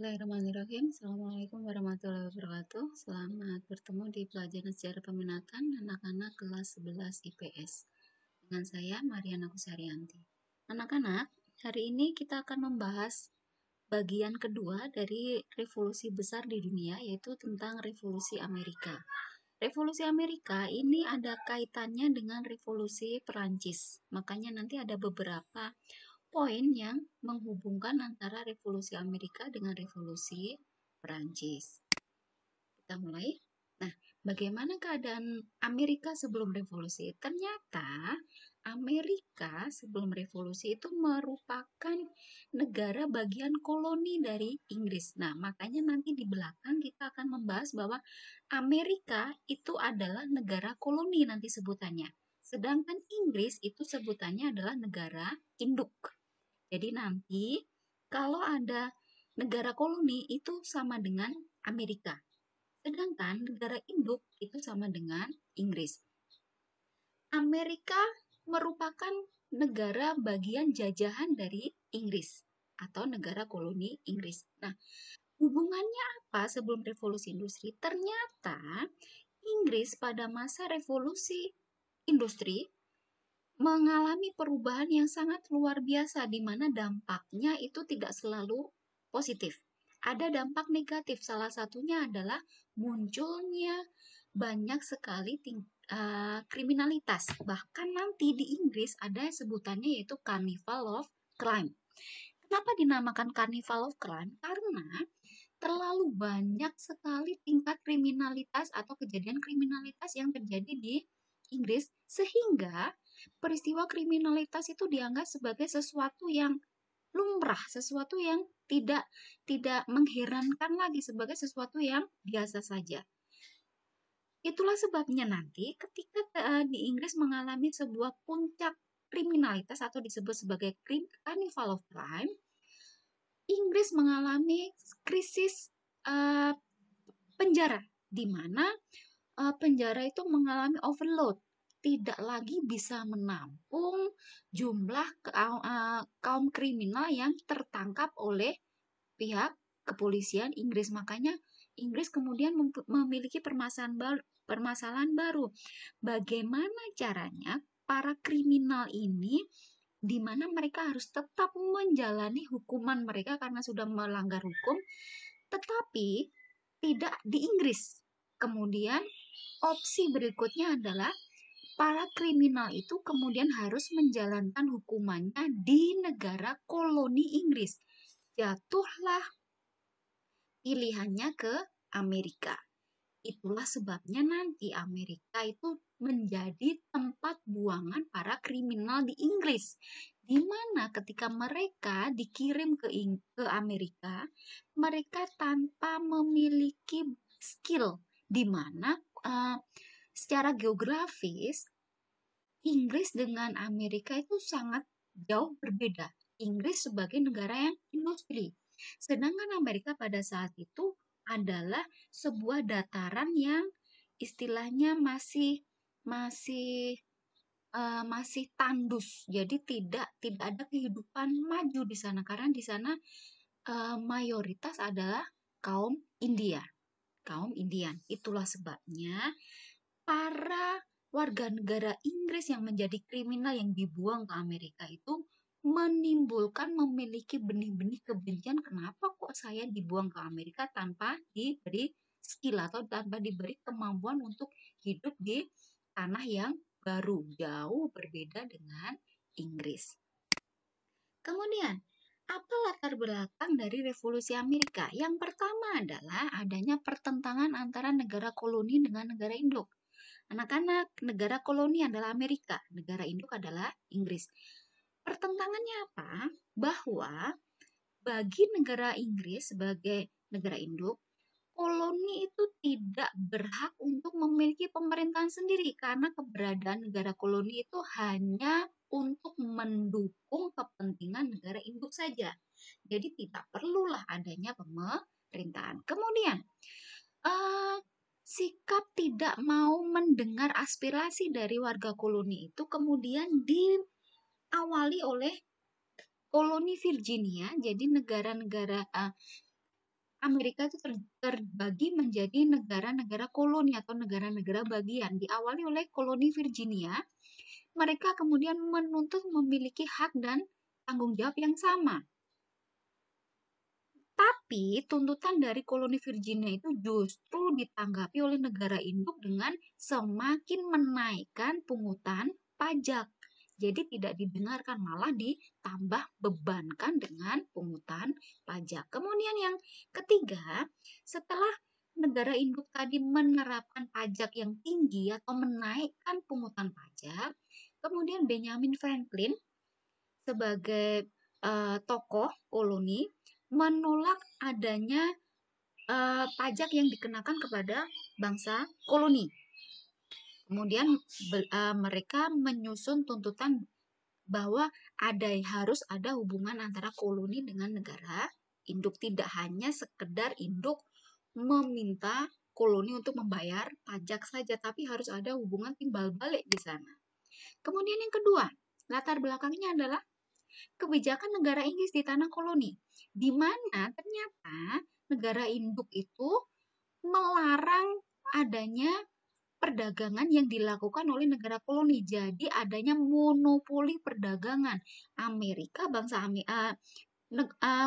Bismillahirrahmanirrahim. Assalamualaikum warahmatullahi wabarakatuh. Selamat bertemu di pelajaran sejarah peminatan anak-anak kelas 11 IPS. Dengan saya Mariana Kusarianti. Anak-anak, hari ini kita akan membahas bagian kedua dari revolusi besar di dunia, yaitu tentang revolusi Amerika. Revolusi Amerika ini ada kaitannya dengan revolusi Perancis. Makanya nanti ada beberapa poin yang menghubungkan antara revolusi Amerika dengan revolusi Perancis. Kita mulai. Nah, bagaimana keadaan Amerika sebelum revolusi? Ternyata Amerika sebelum revolusi itu merupakan negara bagian koloni dari Inggris. Nah, makanya nanti di belakang kita akan membahas bahwa Amerika itu adalah negara koloni nanti sebutannya. Sedangkan Inggris itu sebutannya adalah negara induk. Jadi nanti kalau ada negara koloni itu sama dengan Amerika. Sedangkan negara induk itu sama dengan Inggris. Amerika merupakan negara bagian jajahan dari Inggris atau negara koloni Inggris. Nah, hubungannya apa sebelum revolusi industri? Ternyata Inggris pada masa revolusi industri mengalami perubahan yang sangat luar biasa di mana dampaknya itu tidak selalu positif. Ada dampak negatif, salah satunya adalah munculnya banyak sekali kriminalitas. Bahkan nanti di Inggris ada sebutannya yaitu Carnival of Crime. Kenapa dinamakan Carnival of Crime? Karena terlalu banyak sekali tingkat kriminalitas atau kejadian kriminalitas yang terjadi di Inggris sehingga peristiwa kriminalitas itu dianggap sebagai sesuatu yang lumrah, sesuatu yang tidak tidak mengherankan lagi, sebagai sesuatu yang biasa saja. Itulah sebabnya nanti ketika di Inggris mengalami sebuah puncak kriminalitas atau disebut sebagai Carnival of Crime, Inggris mengalami krisis penjara, di mana penjara itu mengalami overload, tidak lagi bisa menampung jumlah kaum kriminal yang tertangkap oleh pihak kepolisian Inggris. Makanya Inggris kemudian memiliki permasalahan baru. Bagaimana caranya para kriminal ini di mana mereka harus tetap menjalani hukuman mereka karena sudah melanggar hukum, tetapi tidak di Inggris. Kemudian opsi berikutnya adalah para kriminal itu kemudian harus menjalankan hukumannya di negara koloni Inggris. Jatuhlah pilihannya ke Amerika. Itulah sebabnya nanti Amerika itu menjadi tempat buangan para kriminal di Inggris. Di mana ketika mereka dikirim ke Amerika, mereka tanpa memiliki skill, di mana secara geografis Inggris dengan Amerika itu sangat jauh berbeda. Inggris sebagai negara yang industri, sedangkan Amerika pada saat itu adalah sebuah dataran yang istilahnya masih tandus. Jadi tidak ada kehidupan maju di sana karena di sana mayoritas adalah kaum Indian. Itulah sebabnya para warga negara Inggris yang menjadi kriminal yang dibuang ke Amerika itu memiliki benih-benih kebencian. Kenapa kok saya dibuang ke Amerika tanpa diberi skill atau tanpa diberi kemampuan untuk hidup di tanah yang baru, jauh berbeda dengan Inggris. Kemudian, apa latar belakang dari revolusi Amerika? Yang pertama adalah adanya pertentangan antara negara koloni dengan negara induk. Anak-anak, negara koloni adalah Amerika, negara induk adalah Inggris. Pertentangannya apa? Bahwa bagi negara Inggris sebagai negara induk, koloni itu tidak berhak untuk memiliki pemerintahan sendiri karena keberadaan negara koloni itu hanya untuk mendukung kepentingan negara induk saja. Jadi tidak perlulah adanya pemerintahan. Kemudian, sikap tidak mau mendengar aspirasi dari warga koloni itu kemudian diawali oleh koloni Virginia. Jadi negara-negara Amerika itu terbagi menjadi negara-negara koloni atau negara-negara bagian. Diawali oleh koloni Virginia, mereka kemudian menuntut memiliki hak dan tanggung jawab yang sama. Tapi tuntutan dari koloni Virginia itu justru ditanggapi oleh negara induk dengan semakin menaikkan pungutan pajak. Jadi tidak didengarkan, malah ditambah bebankan dengan pungutan pajak. Kemudian yang ketiga, setelah negara induk tadi menerapkan pajak yang tinggi atau menaikkan pungutan pajak, kemudian Benjamin Franklin sebagai tokoh koloni menolak adanya pajak yang dikenakan kepada bangsa koloni. Kemudian mereka menyusun tuntutan bahwa harus ada hubungan antara koloni dengan negara induk, tidak hanya sekedar induk meminta koloni untuk membayar pajak saja, tapi harus ada hubungan timbal balik di sana. Kemudian yang kedua, latar belakangnya adalah kebijakan negara Inggris di tanah koloni, di mana ternyata negara induk itu melarang adanya perdagangan yang dilakukan oleh negara koloni. Jadi adanya monopoli perdagangan.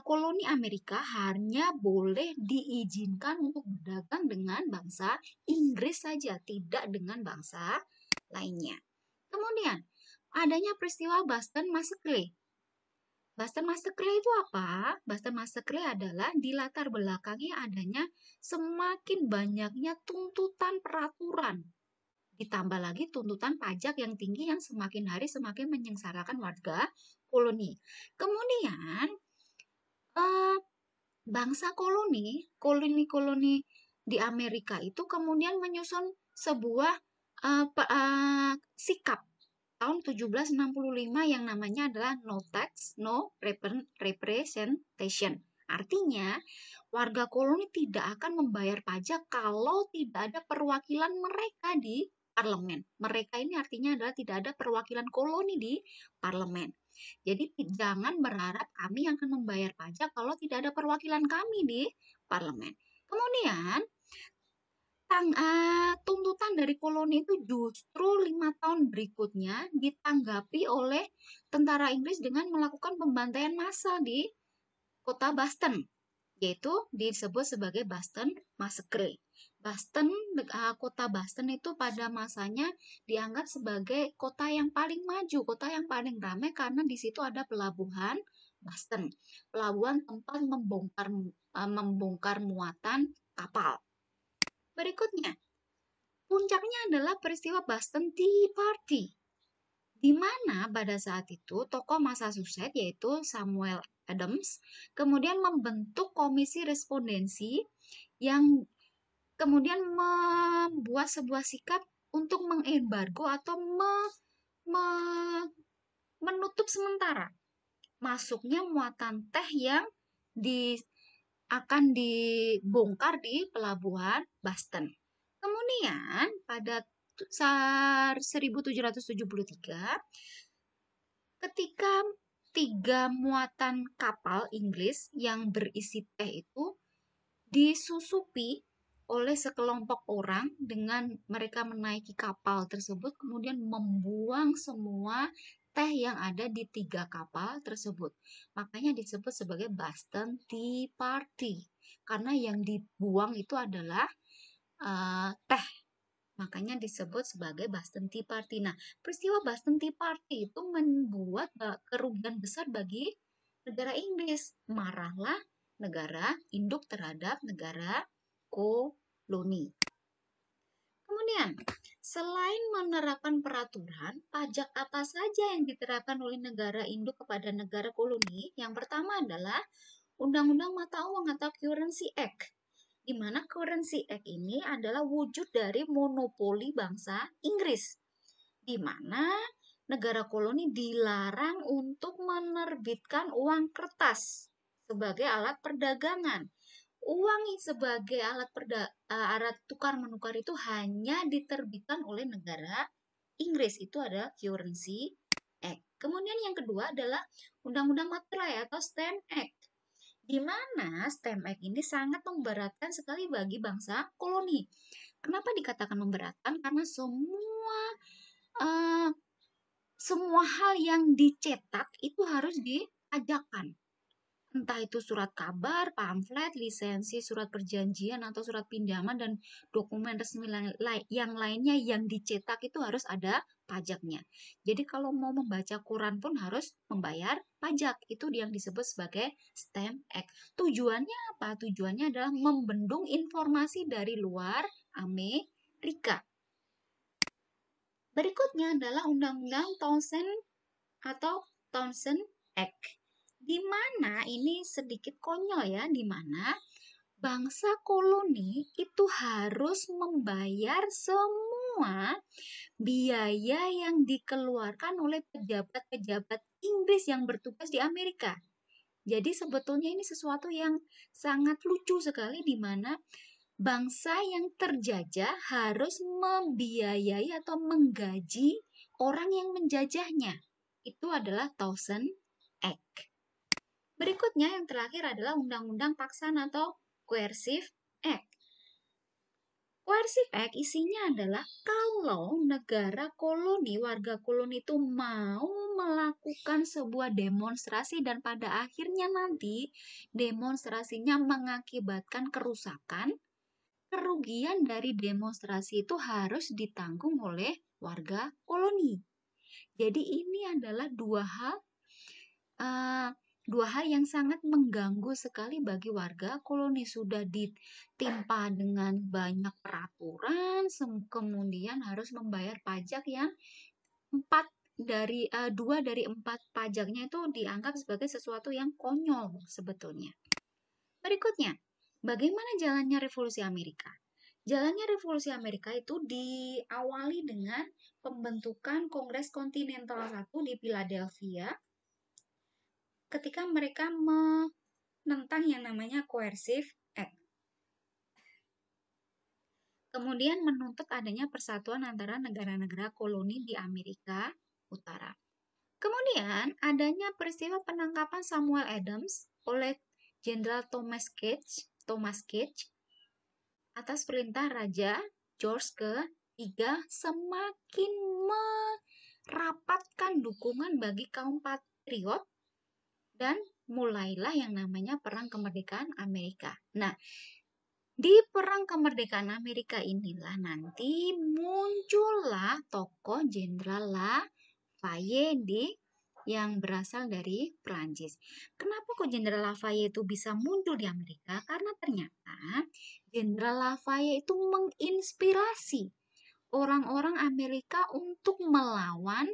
Koloni Amerika hanya boleh diizinkan untuk berdagang dengan bangsa Inggris saja, tidak dengan bangsa lainnya. Kemudian adanya peristiwa Boston Massacre. Boston Massacre itu apa? Boston Massacre adalah dilatar belakangi adanya semakin banyaknya tuntutan peraturan. Ditambah lagi tuntutan pajak yang tinggi yang semakin hari semakin menyengsarakan warga koloni. Kemudian bangsa koloni di Amerika itu kemudian menyusun sebuah sikap tahun 1765 yang namanya adalah No Tax, No Representation. Artinya, warga koloni tidak akan membayar pajak kalau tidak ada perwakilan mereka di parlemen. Mereka ini artinya adalah tidak ada perwakilan koloni di parlemen. Jadi jangan berharap kami akan membayar pajak kalau tidak ada perwakilan kami di parlemen. Kemudian tuntutan dari koloni itu justru 5 tahun berikutnya ditanggapi oleh tentara Inggris dengan melakukan pembantaian massal di kota Boston, yaitu disebut sebagai Boston Massacre. Kota Boston itu pada masanya dianggap sebagai kota yang paling maju, kota yang paling ramai karena di situ ada pelabuhan Boston, pelabuhan tempat membongkar muatan kapal. Berikutnya, puncaknya adalah peristiwa Boston Tea Party, di mana pada saat itu tokoh Massachusetts yaitu Samuel Adams kemudian membentuk komisi respondensi yang kemudian membuat sebuah sikap untuk mengembargo atau menutup sementara masuknya muatan teh yang akan dibongkar di pelabuhan Boston. Kemudian pada 1773 ketika 3 muatan kapal Inggris yang berisi teh itu disusupi oleh sekelompok orang dengan mereka menaiki kapal tersebut kemudian membuang semua teh yang ada di 3 kapal tersebut. Makanya disebut sebagai Boston Tea Party karena yang dibuang itu adalah teh. Makanya disebut sebagai Boston Tea Party. Nah, peristiwa Boston Tea Party itu membuat kerugian besar bagi negara Inggris. Marahlah negara induk terhadap negara koloni. Kemudian, selain menerapkan peraturan, pajak apa saja yang diterapkan oleh negara induk kepada negara koloni? Yang pertama adalah Undang-Undang Mata Uang atau Currency Act, di mana Currency Act ini adalah wujud dari monopoli bangsa Inggris, di mana negara koloni dilarang untuk menerbitkan uang kertas sebagai alat perdagangan. Uang sebagai alat tukar menukar itu hanya diterbitkan oleh negara Inggris, itu adalah Currency Act. Kemudian yang kedua adalah Undang-Undang Materai atau Stamp Act. di mana Stamp Act ini sangat memberatkan sekali bagi bangsa koloni. Kenapa dikatakan memberatkan? Karena eh, semua hal yang dicetak itu harus dipajakan. Entah itu surat kabar, pamflet, lisensi, surat perjanjian, atau surat pinjaman, dan dokumen resmi yang lainnya yang dicetak itu harus ada pajaknya. Jadi kalau mau membaca Quran pun harus membayar pajak. Itu yang disebut sebagai Stamp Act. Tujuannya apa? Tujuannya adalah membendung informasi dari luar Amerika. Berikutnya adalah Undang-Undang Townshend atau Townshend Act. Di mana ini sedikit konyol ya, di mana bangsa koloni itu harus membayar semua biaya yang dikeluarkan oleh pejabat-pejabat Inggris yang bertugas di Amerika. Jadi sebetulnya ini sesuatu yang sangat lucu sekali, di mana bangsa yang terjajah harus membiayai atau menggaji orang yang menjajahnya. Itu adalah Townshend Act. Berikutnya yang terakhir adalah Undang-Undang Paksaan atau Coercive Act. Coercive Act isinya adalah kalau negara koloni, warga koloni itu mau melakukan sebuah demonstrasi dan pada akhirnya nanti demonstrasinya mengakibatkan kerusakan, kerugian dari demonstrasi itu harus ditanggung oleh warga koloni. Jadi ini adalah dua hal yang sangat mengganggu sekali bagi warga koloni. Sudah ditimpa dengan banyak peraturan, kemudian harus membayar pajak yang dua dari empat pajaknya itu dianggap sebagai sesuatu yang konyol sebetulnya. Berikutnya, bagaimana jalannya Revolusi Amerika? Jalannya Revolusi Amerika itu diawali dengan pembentukan Kongres Kontinental I di Philadelphia ketika mereka menentang yang namanya Coercive Act. Kemudian menuntut adanya persatuan antara negara-negara koloni di Amerika Utara. Kemudian adanya peristiwa penangkapan Samuel Adams oleh Jenderal Thomas Gage atas perintah Raja George III semakin merapatkan dukungan bagi kaum patriot dan mulailah yang namanya Perang Kemerdekaan Amerika. Nah, di Perang Kemerdekaan Amerika inilah nanti muncullah tokoh Jenderal Lafayette yang berasal dari Prancis. Kenapa kok Jenderal Lafayette itu bisa muncul di Amerika? Karena ternyata Jenderal Lafayette itu menginspirasi orang-orang Amerika untuk melawan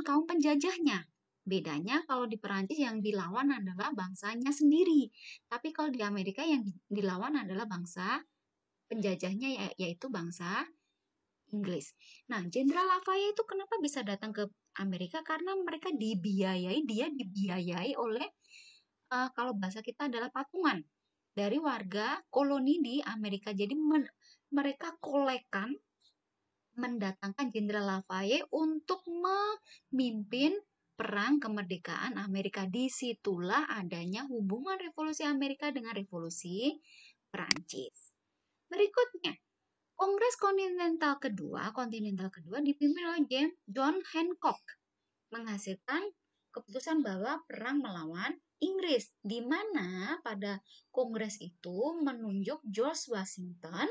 kaum penjajahnya. Bedanya kalau di Perancis yang dilawan adalah bangsanya sendiri. Tapi kalau di Amerika yang dilawan adalah bangsa penjajahnya, yaitu bangsa Inggris. Nah, Jenderal Lafayette itu kenapa bisa datang ke Amerika? Karena mereka dibiayai oleh, kalau bahasa kita adalah patungan dari warga koloni di Amerika. Jadi mereka kolekan mendatangkan Jenderal Lafayette untuk memimpin Perang Kemerdekaan Amerika. Disitulah adanya hubungan Revolusi Amerika dengan Revolusi Perancis. Berikutnya, Kongres Kontinental Kedua dipimpin oleh John Hancock menghasilkan keputusan bahwa perang melawan Inggris, di mana pada Kongres itu menunjuk George Washington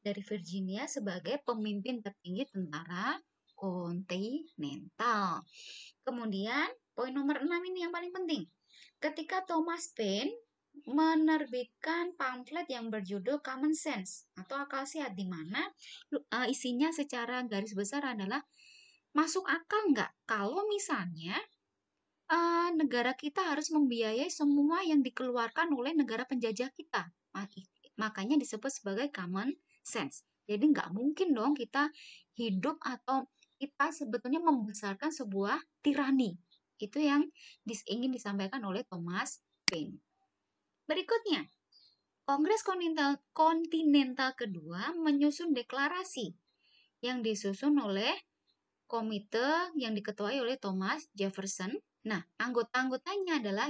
dari Virginia sebagai pemimpin tertinggi tentara kontinental. Kemudian, poin nomor 6 ini yang paling penting. Ketika Thomas Paine menerbitkan pamflet yang berjudul Common Sense atau akal sehat, di mana isinya secara garis besar adalah masuk akal nggak kalau misalnya negara kita harus membiayai semua yang dikeluarkan oleh negara penjajah kita. Makanya disebut sebagai common sense. Jadi nggak mungkin dong kita hidup atau kita sebetulnya membesarkan sebuah tirani. Itu yang ingin disampaikan oleh Thomas Paine. Berikutnya, Kongres Kontinental Kedua menyusun deklarasi yang disusun oleh komite yang diketuai oleh Thomas Jefferson. Nah, anggota-anggotanya adalah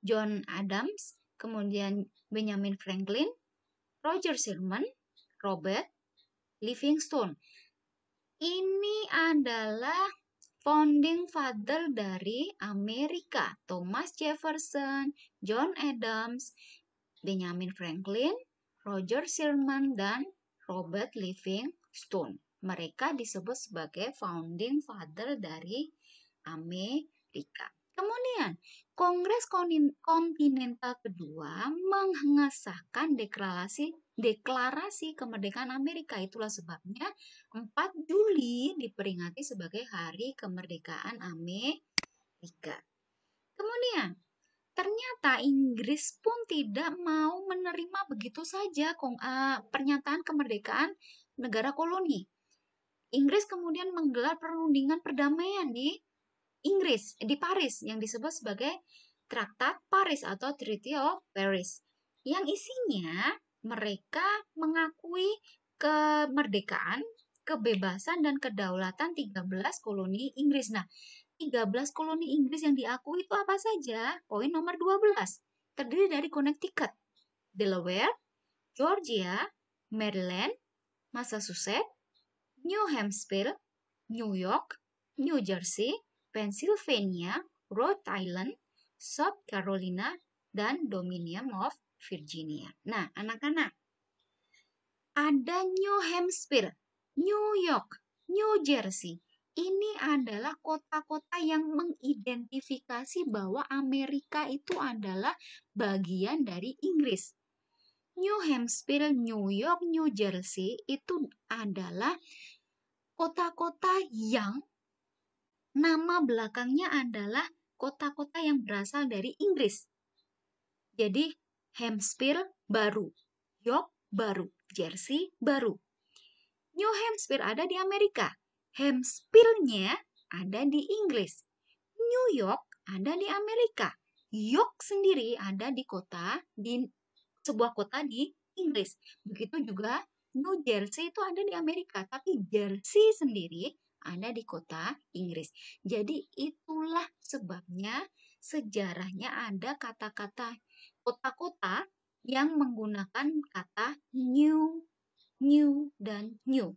John Adams, kemudian Benjamin Franklin, Roger Sherman, Robert Livingston. Ini adalah founding father dari Amerika. Thomas Jefferson, John Adams, Benjamin Franklin, Roger Sherman, dan Robert Livingston. Mereka disebut sebagai founding father dari Amerika. Kemudian, Kongres Kontinental kedua mengesahkan deklarasi kemerdekaan Amerika. Itulah sebabnya 4 Juli diperingati sebagai Hari Kemerdekaan Amerika. Kemudian, ternyata Inggris pun tidak mau menerima begitu saja pernyataan kemerdekaan negara koloni. Inggris kemudian menggelar perundingan perdamaian di Paris yang disebut sebagai Traktat Paris atau Treaty of Paris. Yang isinya mereka mengakui kemerdekaan, kebebasan, dan kedaulatan 13 koloni Inggris. Nah, 13 koloni Inggris yang diakui itu apa saja? Poin nomor 12. Terdiri dari Connecticut, Delaware, Georgia, Maryland, Massachusetts, New Hampshire, New York, New Jersey, Pennsylvania, Rhode Island, South Carolina, dan Dominion of Virginia. Nah, anak-anak, ada New Hampshire, New York, New Jersey. Ini adalah kota-kota yang mengidentifikasi bahwa Amerika itu adalah bagian dari Inggris. New Hampshire, New York, New Jersey itu adalah kota-kota yang nama belakangnya adalah kota-kota yang berasal dari Inggris. Jadi, Hampshire baru, York baru, Jersey baru. New Hampshire ada di Amerika. Hampshire-nya ada di Inggris. New York ada di Amerika. York sendiri ada di sebuah kota di Inggris. Begitu juga New Jersey itu ada di Amerika, tapi Jersey sendiri ada di kota Inggris. Jadi itulah sebabnya sejarahnya ada kata-kata kota-kota yang menggunakan kata new, dan new.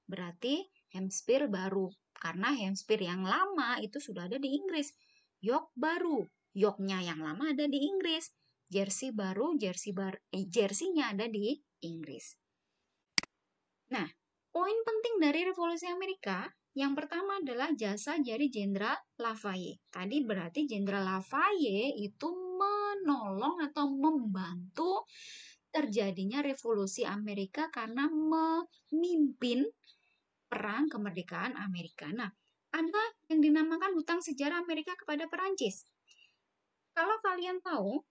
Berarti Hampshire baru, karena Hampshire yang lama itu sudah ada di Inggris. York baru, Yorknya yang lama ada di Inggris. Jersey baru, Jersey-nya ada di Inggris. Nah, poin penting dari Revolusi Amerika yang pertama adalah jasa dari Jenderal Lafayette. Tadi berarti Jenderal Lafayette itu menolong atau membantu terjadinya Revolusi Amerika karena memimpin perang kemerdekaan Amerika. Nah, ada yang dinamakan hutang sejarah Amerika kepada Perancis. Kalau kalian tahu,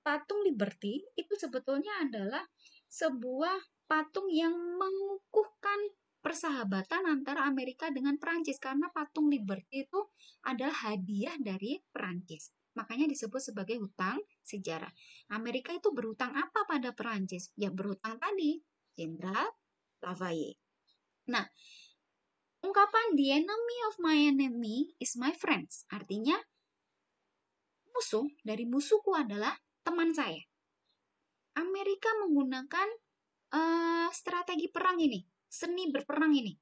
patung Liberty itu sebetulnya adalah sebuah patung yang mengukuhkan persahabatan antara Amerika dengan Perancis, karena patung Liberty itu adalah hadiah dari Perancis. Makanya disebut sebagai hutang sejarah. Amerika itu berhutang apa pada Perancis? Ya berhutang tadi, Jenderal Lafayette. Nah, ungkapan the enemy of my enemy is my friends, artinya musuh dari musuhku adalah teman saya. Amerika menggunakan strategi perang ini, seni berperang ini.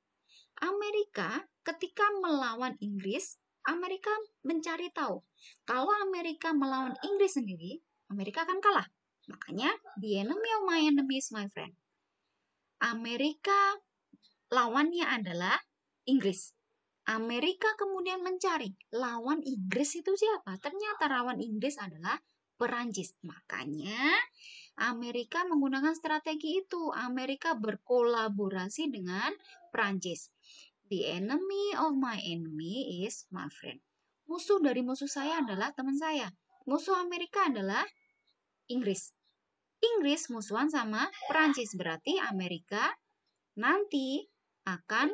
Amerika ketika melawan Inggris, Amerika mencari tahu. Kalau Amerika melawan Inggris sendiri, Amerika akan kalah. Makanya, the enemy of my enemy is my friend. Amerika lawannya adalah Inggris. Amerika kemudian mencari lawan Inggris itu siapa? Ternyata lawan Inggris adalah Perancis. Makanya Amerika menggunakan strategi itu. Amerika berkolaborasi dengan Perancis. The enemy of my enemy is my friend. Musuh dari musuh saya adalah teman saya. Musuh Amerika adalah Inggris. Inggris musuhan sama Perancis. Berarti Amerika nanti akan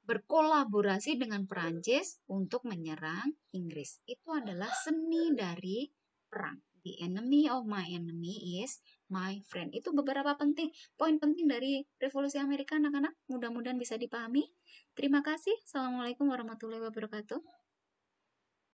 berkolaborasi dengan Perancis untuk menyerang Inggris. Itu adalah seni dari perang. The enemy of my enemy is my friend. Itu beberapa poin penting dari Revolusi Amerika, anak-anak. Mudah-mudahan bisa dipahami. Terima kasih. Assalamualaikum warahmatullahi wabarakatuh.